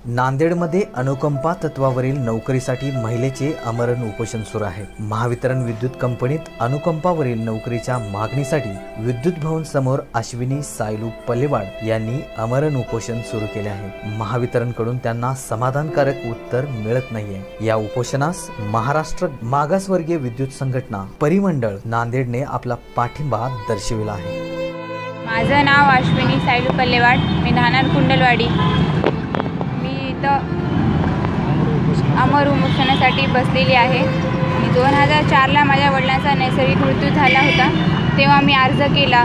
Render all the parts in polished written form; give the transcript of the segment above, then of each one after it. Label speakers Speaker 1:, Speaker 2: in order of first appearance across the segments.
Speaker 1: नांदेडमध्ये अनुकंपा तत्वावरील नोकरीसाठी महिलेचे आमरण उपोषण सुरू आहे। महावितरण विद्युत कंपनीत अनुकंपावरील नोकरीच्या मागणीसाठी विद्युत भवन समोर अश्विनी सायलू पल्लेवाड यांनी आमरण उपोषण सुरू केले आहे। महावितरणकडून त्यांना समाधानकारक उत्तर मिळत नाहीये। या उपोषणास महाराष्ट्र मागासवर्गीय विद्युत संघटना परिमंडळ नांदेडने आपला पाठिंबा दर्शविला आहे।
Speaker 2: माझं नाव अश्विनी सायलू पल्लेवाड, मी राहणार कुंडलवाडी। अमर उपोषणासाठी बसलेली आहे। 2004ला माझ्या वडिलांचा नैसर्गिक मृत्यू झाला होता, तेव्हा मी अर्ज केला,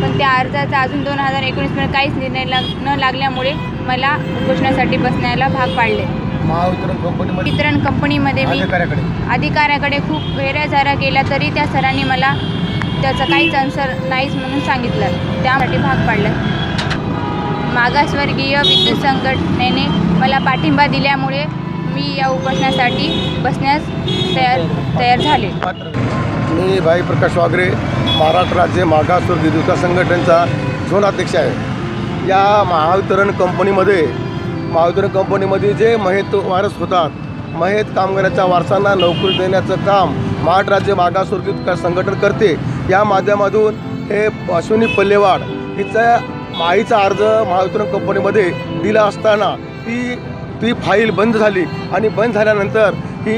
Speaker 2: पण त्या अर्जाचा अजून 2019 मध्ये काहीच निर्णय न लागल्यामुळे मला उपोषणासाठी बसण्याला भाग पाडले। वितरण कंपनीमध्ये मी अधिकाऱ्याकडे खूप फेऱ्या केल्या, तरी त्या सरांनी मला त्याचा काहीच आन्सर नाहीच म्हणून सांगितलं, त्यासाठी भाग पाडलं। मागासवर्गीय विद्युत संघटनेने मला पाठिंबा दिल्यामुळे मी या उपोषणासाठी बसण्यास तयार झाले।
Speaker 3: मी भाई प्रकाश वागरे, महाराष्ट्र राज्य मागासवर्गीय विद्युत संघटनेचा झोन अध्यक्ष आहे। या महावितरण कंपनीमध्ये जे मयत वारस होतात, मयत कामगाराच्या वारसांना नोकरी देण्याचं काम महाराष्ट्र राज्य मागासवर्गीय विद्युत संघटन करते। या माध्यमातून हे अश्विनी पल्लेवाड हिचा माईचा अर्ज महावितरण कंपनीमध्ये दिला असताना ती फाईल बंद झाली आणि बंद झाल्यानंतर ही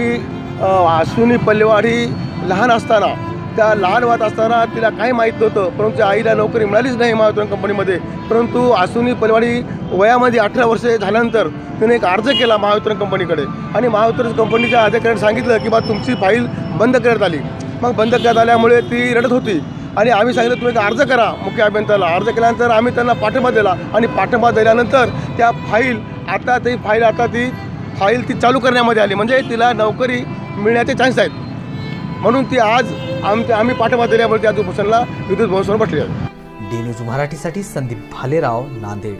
Speaker 3: अश्विनी पल्लेवाड ही लहान असताना, त्या लहान वात असताना तिला काही माहीत नव्हतं, परंतु आईला नोकरी मिळालीच नाही महावितरण कंपनीमध्ये। परंतु अश्विनी पल्लेवाड ही वयामध्ये 18 वर्षे झाल्यानंतर तिने एक अर्ज केला महावितरण कंपनीकडे आणि महावितरण कंपनीच्या अधिकाऱ्यांनी सांगितलं की बा तुमची फाईल बंद करण्यात आली। मग बंद करण्यात आल्यामुळे ती रडत होती आणि आम्ही सांगितलं तुम्ही अर्ज करा मुख्य अभियंत्याला। अर्ज केल्यानंतर आम्ही त्यांना पाठिंबा दिला आणि पाठिंबा दिल्यानंतर त्या फाईल ती चालू करण्यामध्ये आली, म्हणजे तिला नोकरी मिळण्याचे चान्स आहेत, म्हणून ती आज आम्ही पाठिंबा दिल्यामुळे त्या उपोषणाला विद्युत भवन समोर बसली आहे।
Speaker 1: डी न्यूज मराठीसाठी संदीप भालेराव, नांदेड।